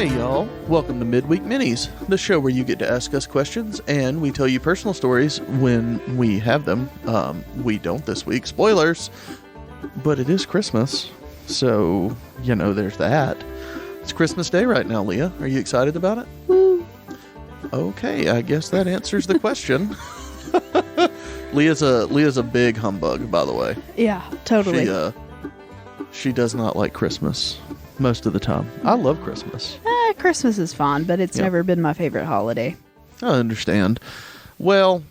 Hey y'all, welcome to Midweek Minis, the show where you get to ask us questions and we tell you personal stories when we have them. We don't this week, spoilers, but it is Christmas, so, there's that. It's Christmas Day right now, Leah. Are you excited about it? Woo. Okay, I guess that answers the question. Leah's a big humbug, by the way. Yeah, totally. She does not like Christmas most of the time. I love Christmas. Christmas is fun, but it's never been my favorite holiday. I understand. Well,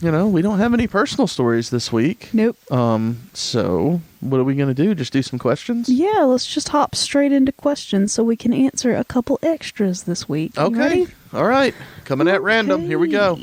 we don't have any personal stories this week. Nope. So what are we going to do? Just do some questions? Yeah, let's just hop straight into questions so we can answer a couple extras this week. Okay. Ready? All right. Coming at random. Here we go.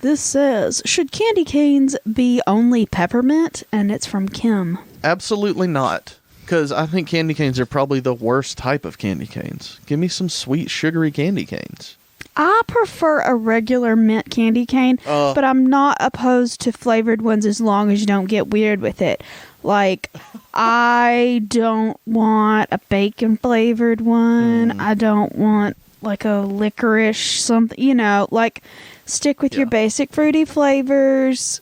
This says, should candy canes be only peppermint? And it's from Kim. Absolutely not. Because I think candy canes are probably the worst type of candy canes. Give me some sweet, sugary candy canes. I prefer a regular mint candy cane, but I'm not opposed to flavored ones as long as you don't get weird with it. Like, I don't want a bacon flavored one. I don't want like a licorice something, stick with your basic fruity flavors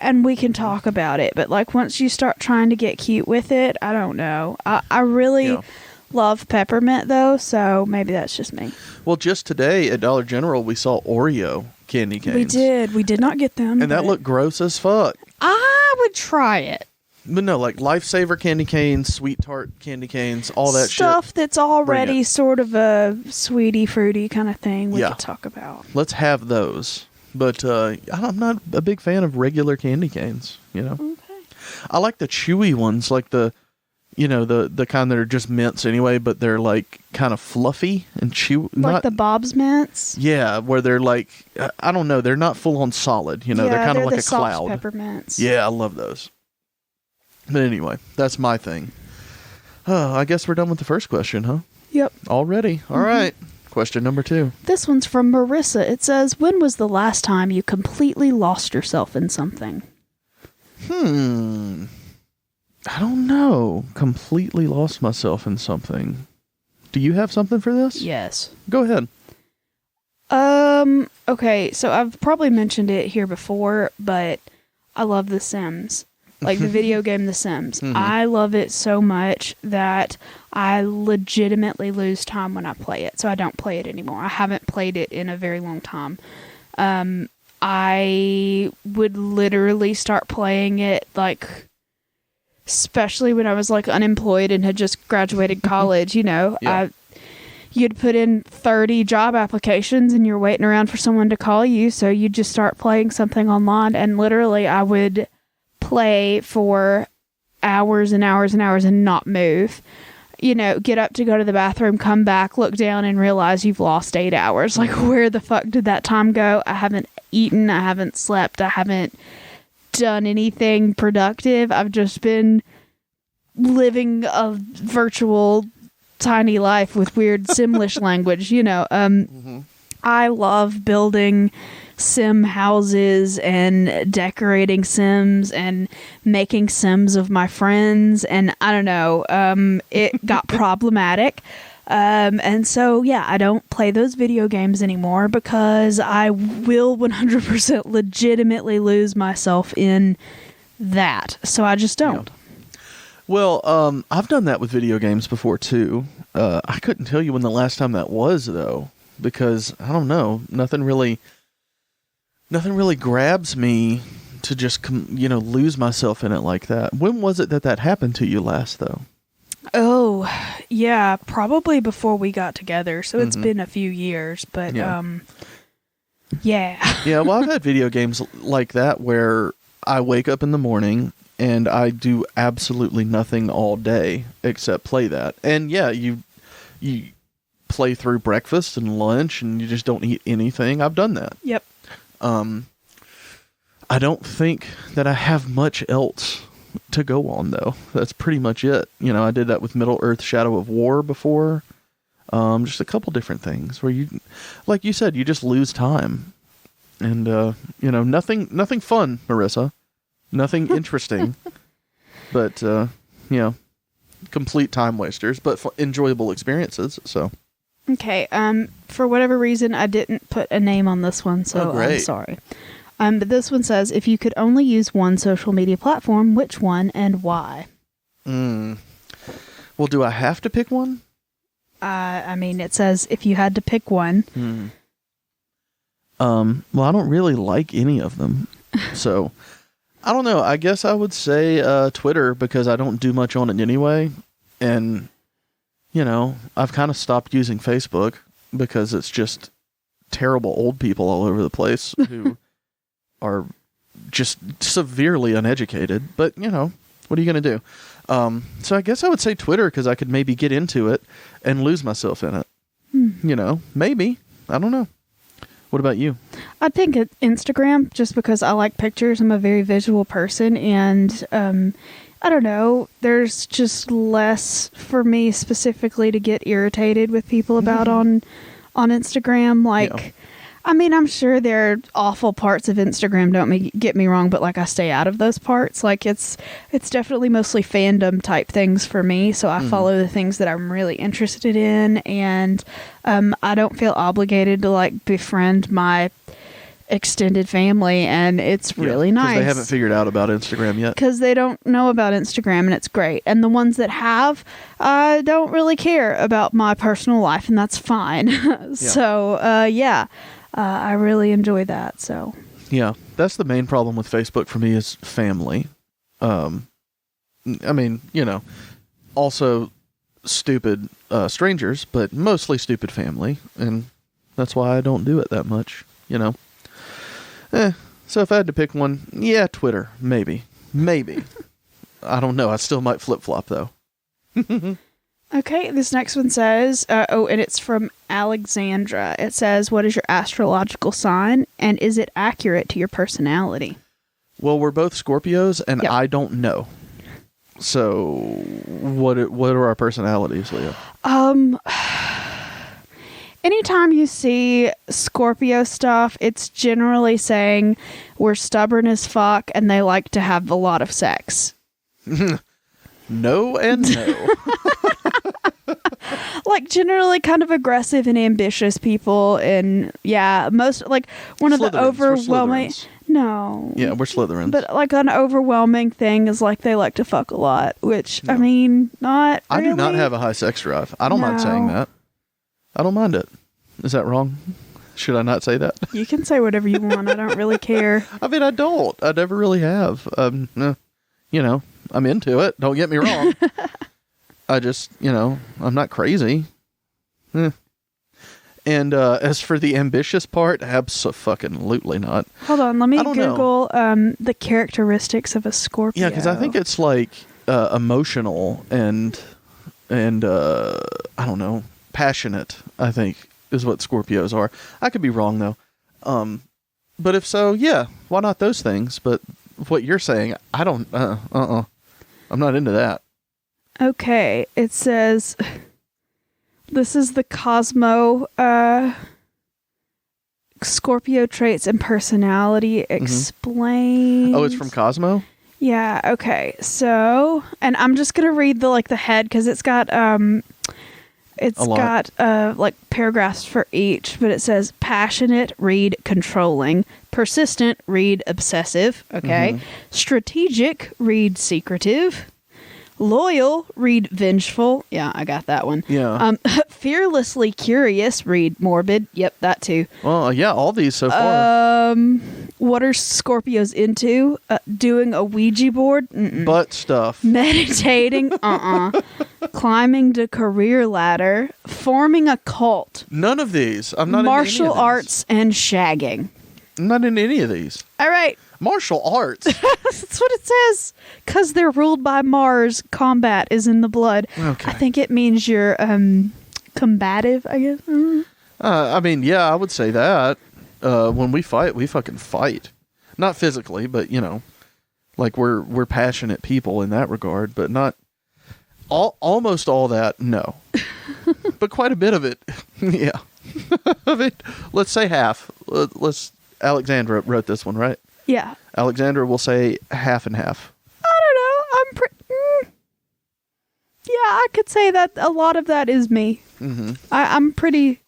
and we can talk about it. But like once you start trying to get cute with it, I don't know. I really love peppermint though, so maybe that's just me. Well, just today at Dollar General, we saw Oreo candy canes. We did. We did not get them. And that looked gross as fuck. I would try it. But no, like Lifesaver candy canes, Sweet Tart candy canes, all that stuff that's already sort of a sweetie fruity kind of thing we could talk about. Let's have those. But I'm not a big fan of regular candy canes, Okay. I like the chewy ones, like the kind that are just mints anyway, but they're like kind of fluffy and chewy. Like the Bob's mints? Yeah, where they're like, I don't know, they're not full on solid, they're kind of like a cloud. Peppermints. Yeah, I love those. But anyway, that's my thing. I guess we're done with the first question, huh? Yep. Already. All right. Question number 2. This one's from Marissa. It says, when was the last time you completely lost yourself in something? I don't know. Completely lost myself in something. Do you have something for this? Yes. Go ahead. Okay, so I've probably mentioned it here before, but I love The Sims. Like the video game The Sims. I love it so much that I legitimately lose time when I play it. So I don't play it anymore. I haven't played it in a very long time. I would literally start playing it especially when I was unemployed and had just graduated college, you'd put in 30 job applications and you're waiting around for someone to call you. So you'd just start playing something online and literally I would play for hours and hours and hours and not move. Get up to go to the bathroom, come back, look down and realize you've lost 8 hours. Like, where the fuck did that time go? I haven't eaten, I haven't slept, I haven't done anything productive. I've just been living a virtual tiny life with weird Simlish language, I love building sim houses and decorating sims and making sims of my friends, and I don't know, it got problematic, and so I don't play those video games anymore because I will 100% legitimately lose myself in that, so I just don't. Well, I've done that with video games before too. I couldn't tell you when the last time that was though, because I don't know, nothing really grabs me to just, lose myself in it like that. When was it that happened to you last, though? Oh, yeah, probably before we got together. So it's been a few years, but, yeah. Yeah, well, I've had video games like that where I wake up in the morning and I do absolutely nothing all day except play that. And yeah, you play through breakfast and lunch and you just don't eat anything. I've done that. Yep. I don't think that I have much else to go on, though. That's pretty much it. I did that with Middle-earth: Shadow of War before. Just a couple different things where you, like you said, you just lose time. And, nothing fun, Marissa. Nothing interesting. But, complete time wasters, but enjoyable experiences. So. Okay. For whatever reason, I didn't put a name on this one, so I'm sorry. But this one says, if you could only use one social media platform, which one and why? Well, do I have to pick one? I mean, it says if you had to pick one. Well, I don't really like any of them. So, I don't know. I guess I would say Twitter, because I don't do much on it anyway. And, you know, I've kind of stopped using Facebook because it's just terrible old people all over the place who are just severely uneducated. But, you know, what are you going to do? So I guess I would say Twitter, because I could maybe get into it and lose myself in it. You know, maybe. I don't know. What about you? I'd pick Instagram just because I like pictures. I'm a very visual person, and I don't know. There's just less for me specifically to get irritated with people about on Instagram. Like, I mean, I'm sure there are awful parts of Instagram. Don't get me wrong, but like I stay out of those parts. Like it's definitely mostly fandom type things for me. So I follow the things that I'm really interested in, and I don't feel obligated to like befriend my extended family, and it's really nice. They haven't figured out about Instagram yet. Because they don't know about Instagram, and it's great. And the ones that have, don't really care about my personal life, and that's fine. So, I really enjoy that. So yeah, that's the main problem with Facebook for me is family. I mean, you know, also stupid strangers, but mostly stupid family, and that's why I don't do it that much. You know. So if I had to pick one, Twitter, maybe. I don't know. I still might flip-flop, though. Okay, this next one says, and it's from Alexandra. It says, what is your astrological sign, and is it accurate to your personality? Well, we're both Scorpios, and I don't know. So, what are our personalities, Leah? Anytime you see Scorpio stuff, it's generally saying we're stubborn as fuck and they like to have a lot of sex. No and no. Like generally kind of aggressive and ambitious people, and most like one of the overwhelming. No. Yeah, we're Slytherins. But like an overwhelming thing is like they like to fuck a lot, which I mean, not. I really. do not have a high sex drive. I don't mind saying that. I don't mind it. Is that wrong? Should I not say that? You can say whatever you want. I don't really care. I mean, I don't. I never really have. You know, I'm into it. Don't get me wrong. I just, you know, I'm not crazy. And as for the ambitious part, abso-fucking-lutely not. Hold on. Let me Google the characteristics of a Scorpio. Yeah, because I think it's like emotional and I don't know, passionate, I think, is what Scorpios are. I could be wrong, though. But if so, why not those things? But what you're saying, I don't, I'm not into that. Okay, it says, this is the Cosmo Scorpio traits and personality explained. Oh, it's from Cosmo? Yeah, okay. So, and I'm just going to read the head because it's got like paragraphs for each, but it says passionate, read controlling, persistent, read obsessive, okay? Strategic, read secretive, loyal, read vengeful. Yeah, I got that one. Yeah. Fearlessly curious, read morbid. Yep, that too. Well, all these so far. What are Scorpios into? Doing a Ouija board? Butt stuff. Meditating? Climbing the career ladder. Forming a cult. None of these. I'm not Martial into any of these. arts and shagging. I'm not in any of these. All right. Martial arts. That's what it says. Because they're ruled by Mars. Combat is in the blood. Okay. I think it means you're combative, I guess. I mean, I would say that. When we fight, we fucking fight. Not physically, but, you know, like we're passionate people in that regard, but not almost all that, no. But quite a bit of it, yeah. I mean, let's say half. Alexandra wrote this one, right? Yeah. Alexandra will say half and half. I don't know. Yeah, I could say that a lot of that is me. Mm-hmm. I'm pretty...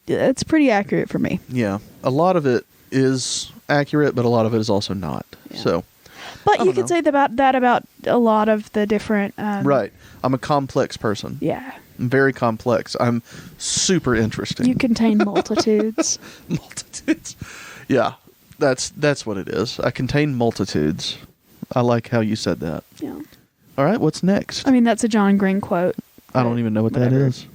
It's pretty accurate for me. Yeah. A lot of it is accurate, but a lot of it is also not. Yeah. So... But you could say that about a lot of the different... right. I'm a complex person. Yeah. I'm very complex. I'm super interesting. You contain multitudes. Multitudes. Yeah. That's what it is. I contain multitudes. I like how you said that. Yeah. All right, what's next? I mean, that's a John Green quote. I don't even know what that is.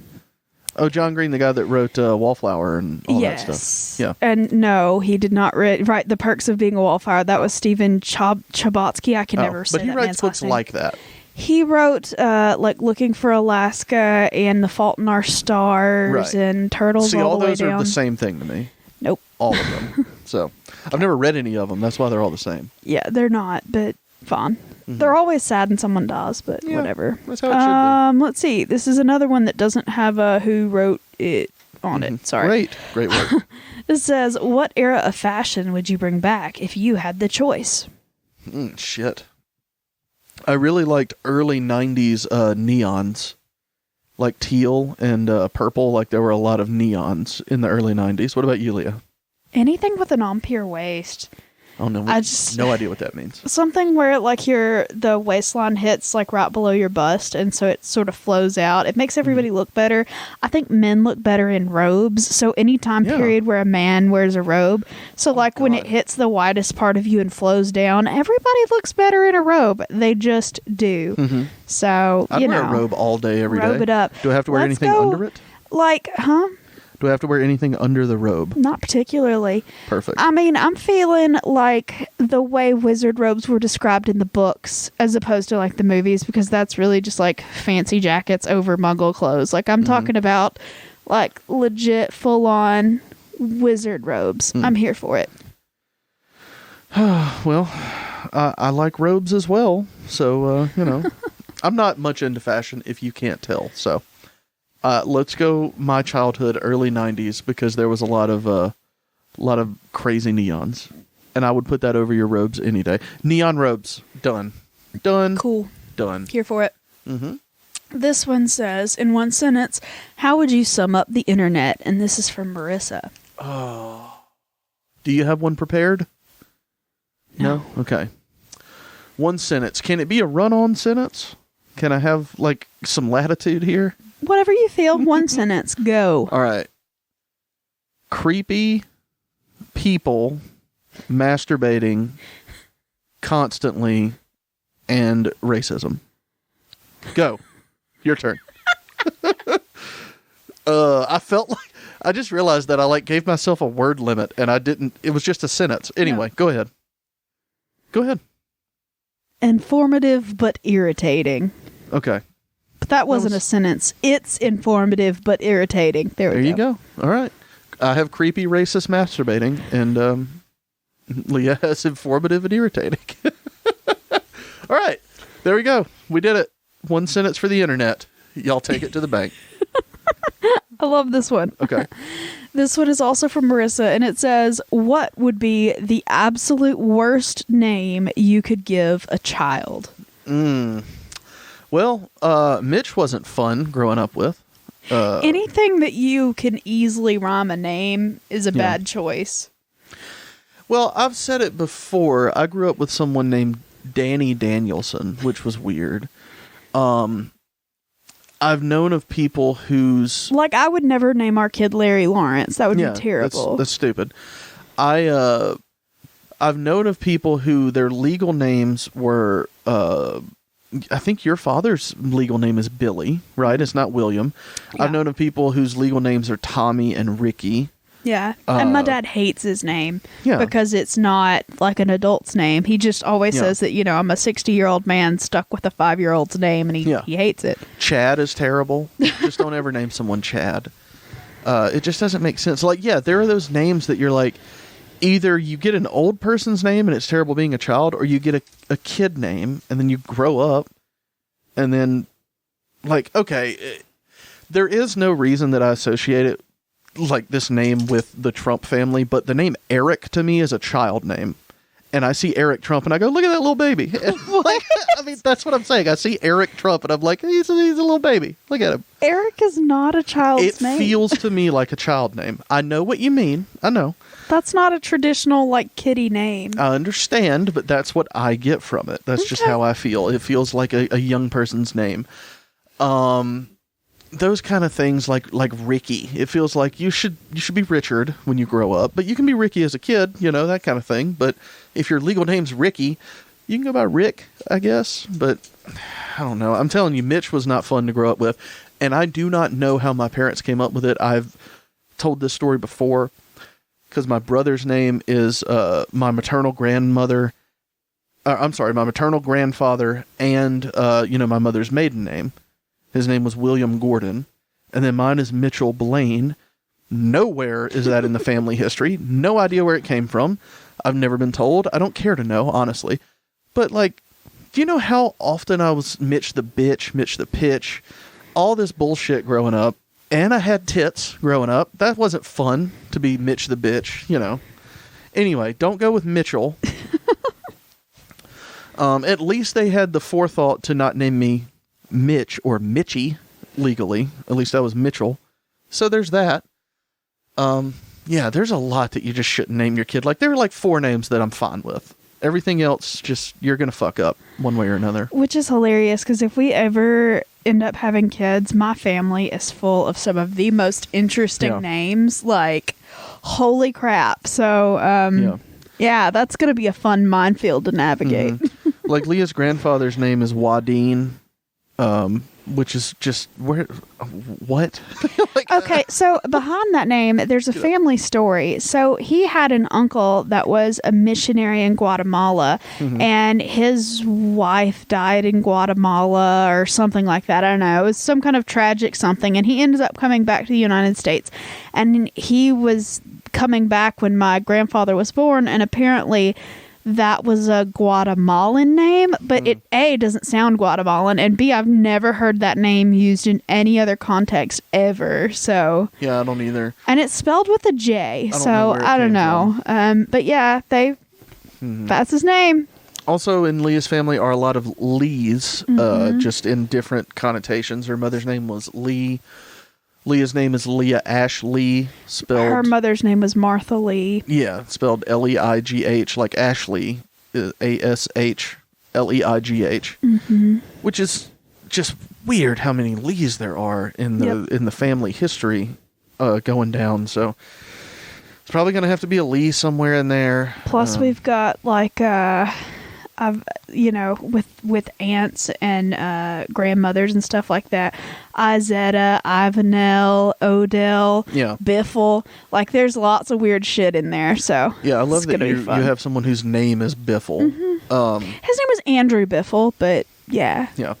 Oh, John Green, the guy that wrote Wallflower and all that stuff. Yeah. And no, he did not write The Perks of Being a Wallflower. That was Stephen Chabotsky. I can never say that. But he writes books like that. He wrote like Looking for Alaska and The Fault in Our Stars and Turtles. See, all the those way are down. the same thing to me. Nope. All of them. So I've never read any of them. That's why they're all the same. Yeah, they're not, but fun. Mm-hmm. They're always sad when someone dies, but whatever. That's how it should be. Let's see. This is another one that doesn't have who wrote it on it. Sorry. Great work. This says, what era of fashion would you bring back if you had the choice? Shit. I really liked early 90s neons. Like teal and purple. Like there were a lot of neons in the early 90s. What about you, Leah? Anything with an ampere waist. Oh, no. No idea what that means. Something where like the waistline hits like right below your bust, and so it sort of flows out. It makes everybody look better. I think men look better in robes. So any time period where a man wears a robe, so when it hits the widest part of you and flows down, everybody looks better in a robe. They just do. Mm-hmm. So I'd wear a robe all day, every day. Robe it up. Do I have to wear anything under it? Do I have to wear anything under the robe? Not particularly. Perfect. I mean, I'm feeling like the way wizard robes were described in the books as opposed to like the movies, because that's really just like fancy jackets over muggle clothes. Like I'm talking about like legit full on wizard robes. I'm here for it. Well, I like robes as well. So, I'm not much into fashion if you can't tell. So. Let's go my childhood, early 90s, because there was a lot of crazy neons. And I would put that over your robes any day. Neon robes. Done. Cool. Done. Here for it. Mm-hmm. This one says, in one sentence, how would you sum up the internet? And this is from Marissa. Oh. Do you have one prepared? No? Okay. One sentence. Can it be a run-on sentence? Can I have, like, some latitude here? Whatever you feel. One sentence. Go. All right. Creepy people masturbating constantly and racism. Go. Your turn. I felt like I just realized that I gave myself a word limit and I didn't. It was just a sentence. Anyway, Go ahead. Go ahead. Informative but irritating. Okay. But that wasn't a sentence. It's informative but irritating. There you go. All right. I have creepy racist masturbating, and Leah has informative and irritating. All right. There we go. We did it. One sentence for the internet. Y'all take it to the bank. I love this one. Okay. This one is also from Marissa, and it says, what would be the absolute worst name you could give a child? Well, Mitch wasn't fun growing up with. Anything that you can easily rhyme a name is a bad choice. Well, I've said it before. I grew up with someone named Danny Danielson, which was weird. I've known of people whose... I would never name our kid Larry Lawrence. That would be terrible. That's stupid. I've known of people who their legal names were... I think your father's legal name is Billy, right? It's not William. Yeah. I've known of people whose legal names are Tommy and Ricky. Yeah. And my dad hates his name because it's not like an adult's name. He just always says that, I'm a 60-year-old man stuck with a 5-year-old's name, and he hates it. Chad is terrible. Just don't ever name someone Chad. It just doesn't make sense. There are those names that you're like, either you get an old person's name and it's terrible being a child, or you get a kid name and then you grow up and then there is no reason that I associate it this name with the Trump family, but the name Eric to me is a child name. and I see Eric Trump, and I go, look at that little baby. And like, I mean, that's what I'm saying. I see Eric Trump, and I'm like, he's a little baby. Look at him. Eric is not a child's name. It feels to me like a child name. I know what you mean. I know. That's not a traditional, like, kiddie name. I understand, but that's what I get from it. That's just how I feel. It feels like a young person's name. Those kind of things, like Ricky. It feels like you should be Richard when you grow up, but you can be Ricky as a kid, that kind of thing. But if your legal name's Ricky, you can go by Rick, I guess. But I don't know. I'm telling you, Mitch was not fun to grow up with, and I do not know how my parents came up with it. I've told this story before because my brother's name is my maternal grandmother. My maternal grandfather, and my mother's maiden name. His name was William Gordon. And then mine is Mitchell Blaine. Nowhere is that in the family history. No idea where it came from. I've never been told. I don't care to know, honestly. But, like, do you know how often I was Mitch the bitch, Mitch the pitch, all this bullshit growing up? And I had tits growing up. That wasn't fun to be Mitch the bitch, Anyway, don't go with Mitchell. At least they had the forethought to not name me Mitch or Mitchie legally. At least I was Mitchell. So there's that. There's a lot that you just shouldn't name your kid. Like, there are like 4 names that I'm fine with. Everything else, just, you're going to fuck up one way or another. Which is hilarious, because if we ever end up having kids, my family is full of some of the most interesting names. Like, holy crap. So, that's going to be a fun minefield to navigate. Mm-hmm. Like, Leah's grandfather's name is Wadeen. Which is just what? Okay, so behind that name, there's a family story. So he had an uncle that was a missionary in Guatemala, and his wife died in Guatemala or something like that. I don't know. It was some kind of tragic something, and he ended up coming back to the United States. And he was coming back when my grandfather was born, and apparently that was a Guatemalan name, but it A, doesn't sound Guatemalan, and B, I've never heard that name used in any other context ever. So yeah, I don't either. And it's spelled with a J, so I don't know. But yeah, that's his name. Also, in Leah's family are a lot of Lees, just in different connotations. Her mother's name was Lee. Leah's name is Leah Ashley, spelled... Her mother's name was Martha Lee. Yeah, spelled Leigh, like Ashley, Ashleigh, which is just weird how many Lees there are in the family history going down. So it's probably going to have to be a Lee somewhere in there. Plus, we've got like... with aunts and grandmothers and stuff like that, Izetta, Ivanel, Odell, Biffle. Like, there's lots of weird shit in there. So yeah, I love that you have someone whose name is Biffle. His name was Andrew Biffle, but yeah. Yeah.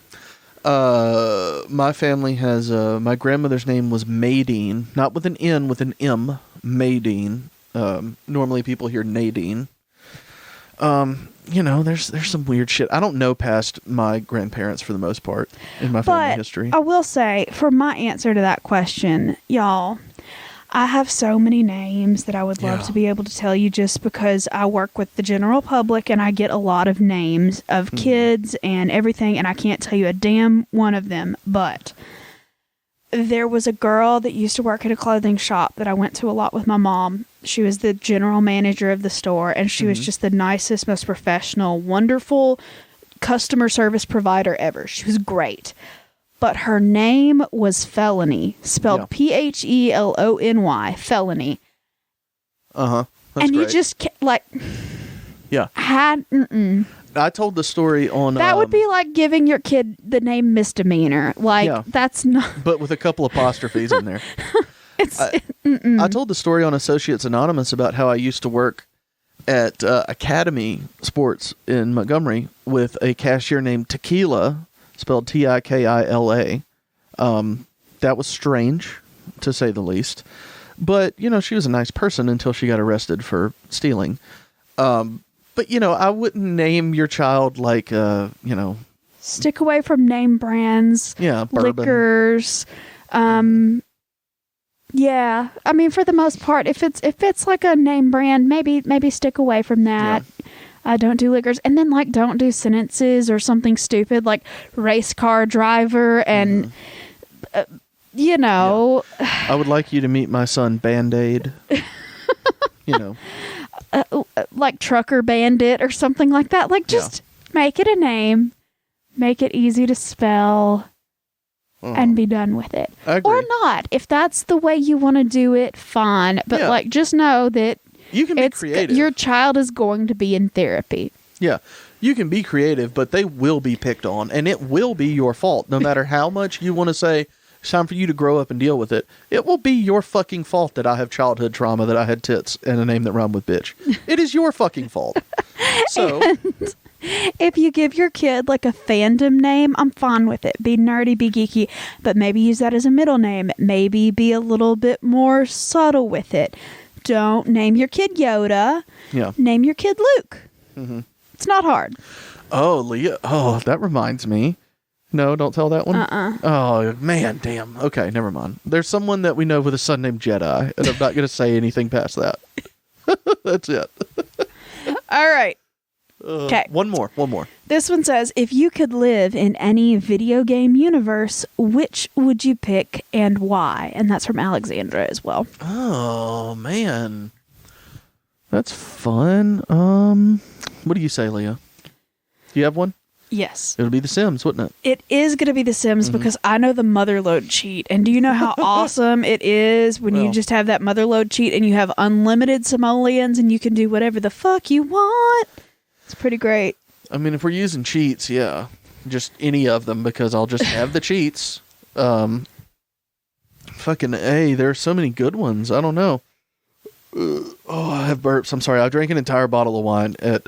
My family has my grandmother's name was Maydeen, not with an N, with an M. Maydeen. Normally people hear Nadine. There's some weird shit. I don't know past my grandparents for the most part in my family history. I will say, for my answer to that question, y'all, I have so many names that I would love to be able to tell you, just because I work with the general public and I get a lot of names of kids and everything, and I can't tell you a damn one of them. But there was a girl that used to work at a clothing shop that I went to a lot with my mom. She was the general manager of the store, and she was just the nicest, most professional, wonderful customer service provider ever. She was great. But her name was Felony, spelled Phelony, Felony. Uh-huh. And great. you just, I told the story on... That would be like giving your kid the name Misdemeanor. That's not... But with a couple apostrophes in there. I told the story on Associates Anonymous about how I used to work at Academy Sports in Montgomery with a cashier named Tequila, spelled Tikila. That was strange, to say the least. But, she was a nice person until she got arrested for stealing. But, I wouldn't name your child like, Stick away from name brands. Yeah, bourbon. Liquors. Yeah, I mean, for the most part, if it's like a name brand, maybe stick away from that. Don't do liquors. And then, like, don't do sentences or something stupid like race car driver and, you know. Yeah. I would like you to meet my son, Band-Aid. You know. Like trucker bandit or something like that. Like, just make it a name. Make it easy to spell. And be done with it. Or not. If that's the way you want to do it, fine. But, like, just know that you can be creative. Your child is going to be in therapy. Yeah. You can be creative, but they will be picked on, and it will be your fault. No matter how much you want to say, it's time for you to grow up and deal with it. It will be your fucking fault that I have childhood trauma, that I had tits and a name that rhymed with bitch. It is your fucking fault. So... And if you give your kid, like, a fandom name, I'm fine with it. Be nerdy, be geeky, but maybe use that as a middle name. Maybe be a little bit more subtle with it. Don't name your kid Yoda. Yeah. Name your kid Luke. Mm-hmm. It's not hard. Oh, Leah. Oh, that reminds me. No, don't tell that one. Oh, man, damn. Okay, never mind. There's someone that we know with a son named Jedi, and I'm not going to say anything past that. That's it. All right. Okay. One more. This one says, if you could live in any video game universe, which would you pick and why? And that's from Alexandra as well. Oh, man. That's fun. What do you say, Leah? Do you have one? Yes. It would be The Sims, wouldn't it? It is going to be The Sims because I know the motherload cheat. And do you know how awesome it is when you just have that motherload cheat and you have unlimited simoleons and you can do whatever the fuck you want? It's pretty great. I mean, if we're using cheats, yeah. Just any of them, because I'll just have the cheats. Fucking A, there are so many good ones. I don't know. I have burps. I'm sorry. I drank an entire bottle of wine at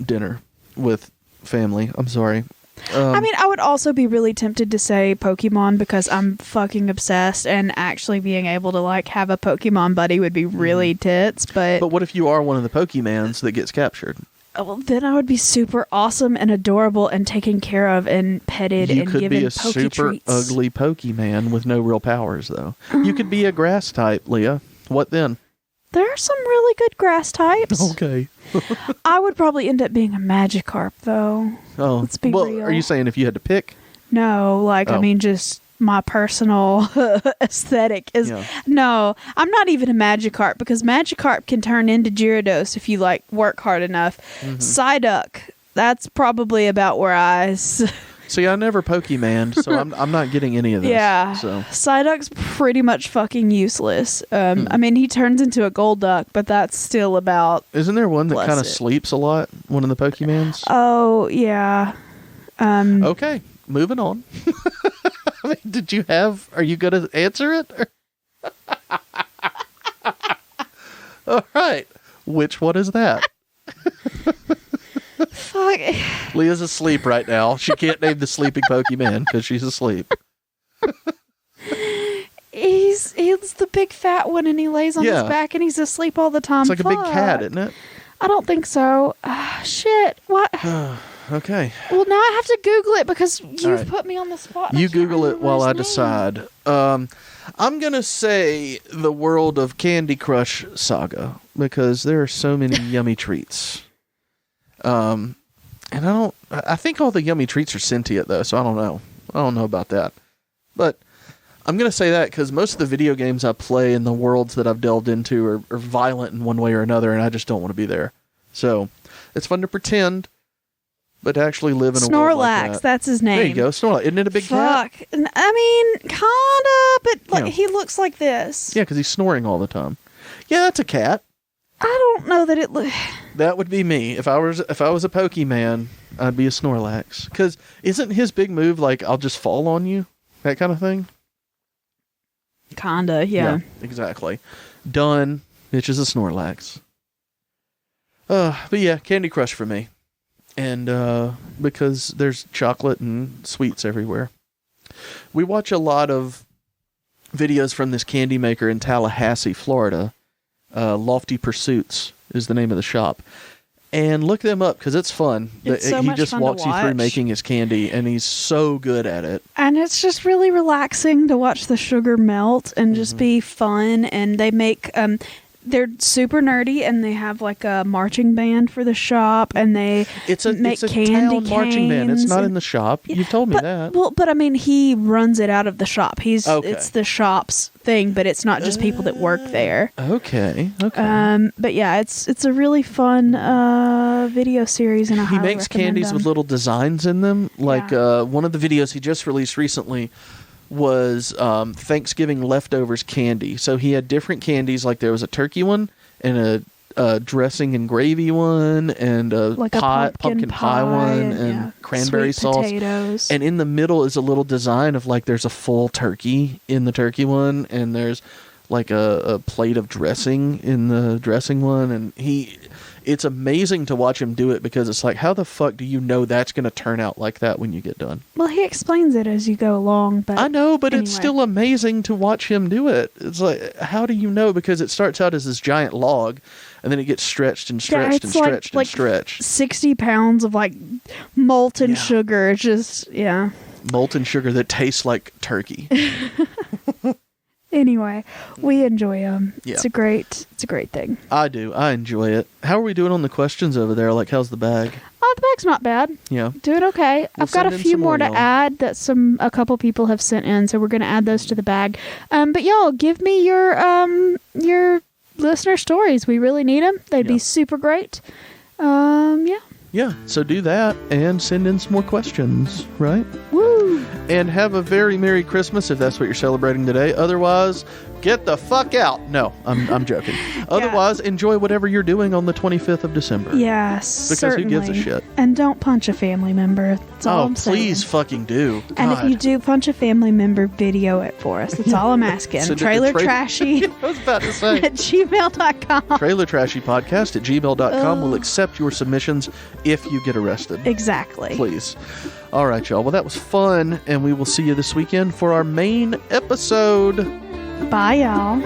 dinner with family. I'm sorry. I mean, I would also be really tempted to say Pokemon because I'm fucking obsessed, and actually being able to, like, have a Pokemon buddy would be really tits. But what if you are one of the Pokemans that gets captured? Well, then I would be super awesome and adorable and taken care of and petted and given You could be a Poke super treats. ugly Pokemon with no real powers, though. You could be a grass type, Leah. What then? There are some really good grass types. Okay. I would probably end up being a Magikarp, though. Oh, let's be real. Are you saying if you had to pick? No, like, I mean, just my personal aesthetic is... Yeah. No, I'm not even a Magikarp, because Magikarp can turn into Gyarados if you, like, work hard enough. Psyduck, that's probably about where I... See, I never Pokemon, so I'm not getting any of this. Yeah. So. Psyduck's pretty much fucking useless. I mean, he turns into a Golduck, but that's still about... Isn't there one that kind of sleeps a lot? One of the Pokemons? Oh, yeah. Okay, moving on. I mean, are you going to answer it? All right. Which one is that? Fuck. Leah's asleep right now. She can't name the sleeping Pokemon because she's asleep. He's the big fat one, and he lays on his back, and he's asleep all the time. It's like a big cat, isn't it? I don't think so. Shit. What? Okay. Well, now I have to Google it because you've put me on the spot. You Google it while I decide. I'm going to say the World of Candy Crush Saga because there are so many yummy treats. And I think all the yummy treats are sentient though, so I don't know. I don't know about that. But I'm going to say that because most of the video games I play in the worlds that I've delved into are violent in one way or another, and I just don't want to be there. So it's fun to pretend, but to actually live in a world like that. That's his name. There you go, Snorlax. Isn't it a big cat? I mean, kinda, but like he looks like this. Yeah, because he's snoring all the time. Yeah, that's a cat. I don't know that it... That would be me. If I was a Pokemon, I'd be a Snorlax. Because isn't his big move like, I'll just fall on you? That kind of thing? Kinda, yeah. Exactly. Done. Bitch is a Snorlax. But yeah, Candy Crush for me. And because there's chocolate and sweets everywhere. We watch a lot of videos from this candy maker in Tallahassee, Florida. Lofty Pursuits is the name of the shop. And look them up because it's fun. It's so much just fun walks to you through watch. making his candy, and he's so good at it. And it's just really relaxing to watch the sugar melt and just be fun. And they make they're super nerdy, and they have like a marching band for the shop, and they make candy town marching band. It's not canes in the shop. You told me that. Well, but I mean, he runs it out of the shop. It's the shop's thing, but it's not just people that work there. Okay. But yeah, it's a really fun video series, and he makes candies with little designs in them. Like one of the videos he just released recently was Thanksgiving leftovers candy. So he had different candies, like there was a turkey one and a dressing and gravy one, and a pumpkin pie one, and cranberry sweet sauce. Potatoes. And in the middle is a little design of like there's a full turkey in the turkey one, and there's like a plate of dressing in the dressing one, and it's amazing to watch him do it, because it's like, how the fuck do you know that's going to turn out like that when you get done? Well, he explains it as you go along, but I know, but anyway. It's still amazing to watch him do it. It's like, how do you know? Because it starts out as this giant log, and then it gets stretched and stretched and stretched and stretched. 60 pounds of like molten sugar. It's just, molten sugar that tastes like turkey. Anyway, we enjoy them. Yeah. It's a great thing. I do. I enjoy it. How are we doing on the questions over there? Like, how's the bag? Oh, the bag's not bad. Yeah. Doing okay. We'll I've got a few more to add that a couple people have sent in, so we're going to add those to the bag. But y'all, give me your listener stories. We really need them. They'd be super great. Yeah, so do that and send in some more questions, right? Woo! And have a very Merry Christmas if that's what you're celebrating today. Otherwise, get the fuck out. No, I'm joking. Otherwise, enjoy whatever you're doing on the 25th of December. Yes, because certainly. who gives a shit? And don't punch a family member. That's all I'm saying. Please fucking do. God. And if you do punch a family member, video it for us. That's all I'm asking. Trailertrashy I was about to say. at gmail.com. Trailertrashypodcast at gmail.com will accept your submissions if you get arrested. Exactly. Please. All right, y'all. Well, that was fun, and we will see you this weekend for our main episode. Bye, y'all.